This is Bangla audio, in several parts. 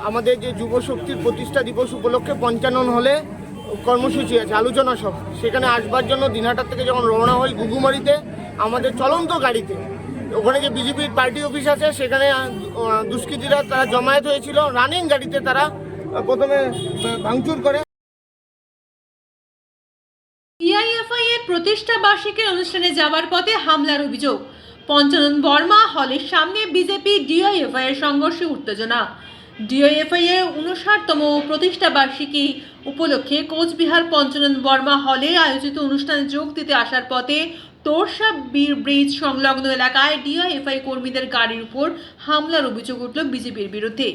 আমাদের যে যুব শক্তির প্রতিষ্ঠা দিবস উপলক্ষে 55 হলে কর্মসূচি আছে, আলোচনা সব, সেখানে আসবার জন্য দিনহাটার থেকে যখন রওনা হই ঘুঘুমারিতে আমাদের চলন্ত গাড়িতে ওখানে যে বিজেপির পার্টি অফিস আছে সেখানে দুষ্কৃতীরা তারা জমায়েত হয়েছিল, রানিং গাড়িতে তারা প্রথমে ভাঙচুর করে। ডিআইএফআই এর প্রতিষ্ঠা বার্ষিকীর অনুষ্ঠানে যাওয়ার পথে হামলার অভিযোগ। পঞ্চানন বর্মা হলের সামনে বিজেপি ডিআইএফআই এর সংঘর্ষে উত্তেজনা। ডিআইএফআই এর 59তম প্রতিষ্ঠা বার্ষিকী উপলক্ষে কোচবিহার পঞ্চানন বর্মা হলে আয়োজিত অনুষ্ঠানে যোগ দিতে আসার পথে তোরসা ব্রিজ সংলগ্ন এলাকায় ডিআইএফআই কর্মীদের গাড়ির উপর হামলার অভিযোগ উঠল বিজেপির বিরুদ্ধে।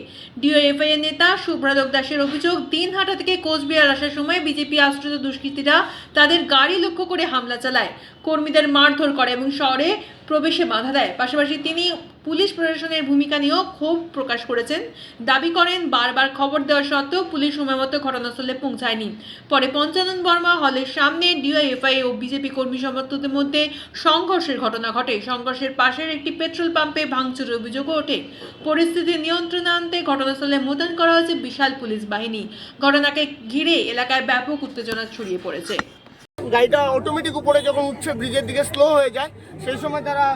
ডিআইএফআই এর নেতা শুভ্রাত দাসের অভিযোগ, দিনহাটা থেকে কোচবিহার আসার সময় বিজেপি আশ্রিত দুষ্কৃতীরা তাদের গাড়ি লক্ষ্য করে হামলা চালায়, কর্মীদের মারধর করে এবং শহরে প্রবেশে বাধা দেয়। পাশাপাশি তিনি পুলিশ প্রশাসনের ভূমিকা নিয়েও ক্ষোভ প্রকাশ করেছেন। দাবি করেন, বারবার খবর দেওয়া সত্ত্বেও পুলিশ সময়মতো ঘটনাস্থলে পৌঁছায়নি। পরে পঞ্চানন বর্মা হলের সামনে ডিআইএফআই ও বিজেপি কর্মী সমর্থকদের মধ্যে সংঘর্ষের ঘটনা ঘটে। সংঘর্ষের পাশের একটি পেট্রোল পাম্পে ভাঙচুরের অভিযোগও ওঠে। পরিস্থিতি নিয়ন্ত্রণে আনতে ঘটনাস্থলে মোতায়েন করা হয়েছে বিশাল পুলিশ বাহিনী। ঘটনাকে ঘিরে এলাকায় ব্যাপক উত্তেজনা ছড়িয়ে পড়েছে। গাড়িটা অটোমেটিক উপরে যখন উঠছে ব্রিজের দিকে স্লো হয়ে যায়, সেই সময় তারা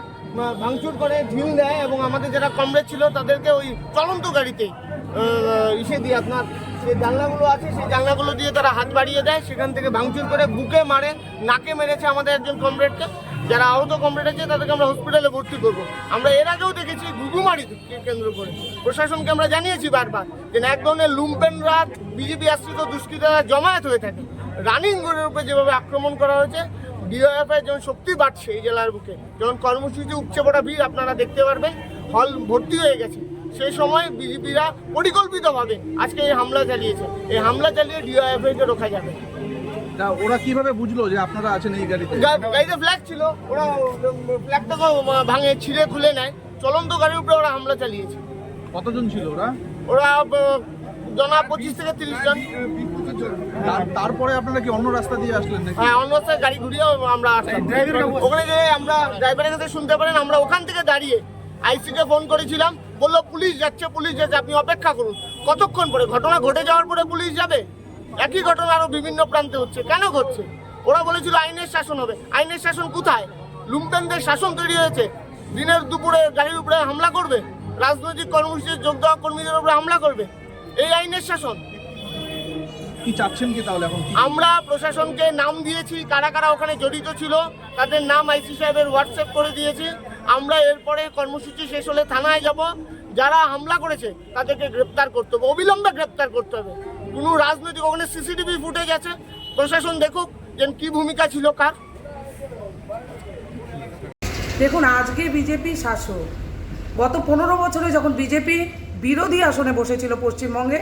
ভাঙচুর করে ঢিল দেয় এবং আমাদের যারা কমরেড ছিল তাদেরকে ওই চলন্ত গাড়িতে দিয়ে আপনার যে জানলাগুলো আছে সেই জানলাগুলো দিয়ে তারা হাত বাড়িয়ে দেয়, সেখান থেকে ভাঙচুর করে বুকে মারে, নাকে মেরেছে আমাদের একজন কমরেডকে। যারা আহত কমরেড আছে তাদেরকে আমরা হসপিটালে ভর্তি করবো। আমরা এর আগেও দেখেছি ঘুঘুমারিকে কেন্দ্র করে প্রশাসনকে আমরা জানিয়েছি বারবার যে এক ধরনের লুম্পেন রাত বিজেপি আশ্রিত দুষ্কৃতীরা জমায়েত হয়ে থাকে। রানিং রোডের উপরে যেভাবে আক্রমণ করা হয়েছে, ডিআইএফআই যেমন শক্তি বাড়ছে এই জেলার বুকে, যখন কর্মসূচি উপচে পড়া ভিড় আপনারা দেখতে পারবেন, হল ভর্তি হয়ে গেছে, সেই সময় বিজেপিরা পরিকল্পিতভাবে আজকে এই হামলা চালিয়েছে। এই হামলা চালিয়ে ডিআইএফআইকে রোখা যাবে। ওরা কিভাবে বুঝলো যে আপনারা আছেন এই গাড়িতে? গাড়িতে ফ্ল্যাগ ছিল, ওরা ফ্ল্যাগটাকে ভাঙে ছিঁড়ে খুলে নেয়, চলন্ত গাড়ির উপরে ওরা হামলা চালিয়েছে। কতজন ছিল ওরা? ওরা 25 থেকে 30 জন। তারপরে আপনারা কি অন্য রাস্তা দিয়ে আসলেন নাকি? হ্যাঁ, অন্য রাস্তায় গাড়ি ঘুরিয়ে আমরা আসলাম। ওখানে যে আমরা ড্রাইভারের কাছে শুনতে পারেন, আমরা ওখান থেকে দাঁড়িয়ে আইসিকে ফোন করেছিলাম, বললো পুলিশ যাচ্ছে, আপনি অপেক্ষা করুন। কতক্ষণ পরে? ঘটনা ঘটে যাওয়ার পরে পুলিশ যাবে? একই ঘটনা আরো বিভিন্ন প্রান্তে হচ্ছে, কেন ঘটছে? ওরা বলেছিল আইনের শাসন হবে। আইনের শাসন কোথায়? লুম্পেনদের শাসন তৈরি হয়েছে। দিনের দুপুরে গাড়ির উপরে হামলা করবে, রাজনৈতিক কর্মসূচিতে যোগ দেওয়া কর্মীদের উপরে হামলা করবে, এই আইনের শাসন। কি চাচ্ছেন কি তাহলে এখন? আমরা প্রশাসনকে নাম দিয়েছি, কারা কারা ওখানে জড়িত ছিল তাদের নাম আইসি সাহেবের হোয়াটসঅ্যাপ করে দিয়েছি। আমরা এরপরে কর্মসূচি শেষ হলে থানায় যাব, যারা হামলা করেছে তাদেরকে গ্রেপ্তার করতে হবে, অবিলম্বে গ্রেপ্তার করতে হবে। কোনো রাজনৈতিক, ওখানে সিসিটিভি ফুটেজ আছে, প্রশাসন দেখুক যে কি ভূমিকা ছিল কার। দেখুন, আজকে বিজেপি শাসক, গত 15 বছরে যখন বিজেপি বিরোধী আসনে বসেছিল পশ্চিমবঙ্গে,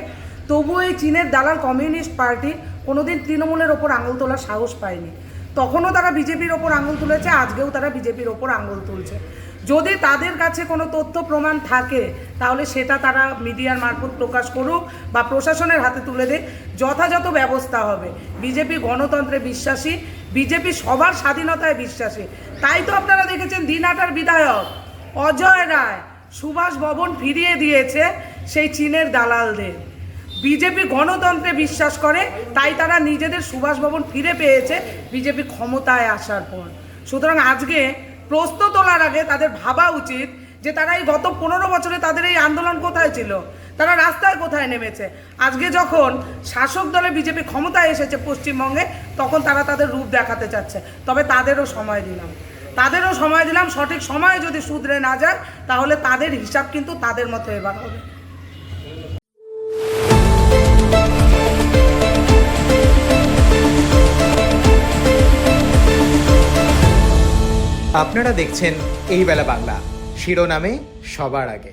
তবুও এই চীনের দালাল কমিউনিস্ট পার্টি কোনোদিন তৃণমূলের ওপর আঙুল তোলার সাহস পায়নি। তখনও তারা বিজেপির ওপর আঙুল তুলেছে, আজকেও তারা বিজেপির ওপর আঙুল তুলছে। যদি তাদের কাছে কোনো তথ্য প্রমাণ থাকে তাহলে সেটা তারা মিডিয়ার মারফত প্রকাশ করুক বা প্রশাসনের হাতে তুলে দেয়, যথাযথ ব্যবস্থা হবে। বিজেপি গণতন্ত্রে বিশ্বাসী, বিজেপি সবার স্বাধীনতায় বিশ্বাসী। তাই তো আপনারা দেখেছেন দিনহাটার বিধায়ক অজয় রায় সুভাষ ভবন ফিরিয়ে দিয়েছে সেই চীনের দালালদের। বিজেপি গণতন্ত্রে বিশ্বাস করে, তাই তারা নিজেদের সুভাষ ভবন ফিরে পেয়েছে বিজেপি ক্ষমতায় আসার পর। সুতরাং আজকে প্রশ্ন তোলার আগে তাদের ভাবা উচিত যে তারা এই গত 15 বছরে তাদের এই আন্দোলন কোথায় ছিল, তারা রাস্তায় কোথায় নেমেছে। আজকে যখন শাসক দলে বিজেপি ক্ষমতায় এসেছে পশ্চিমবঙ্গে, তখন তারা তাদের রূপ দেখাতে চাচ্ছে। তবে তাদেরও সময় দিলাম, সঠিক সময়ে যদি শুধরে না যায় তাহলে তাদের হিসাব কিন্তু তাদের মতো এবার হবে। আপনারা দেখছেন এই বেলা বাংলা, শিরোনামে সবার আগে।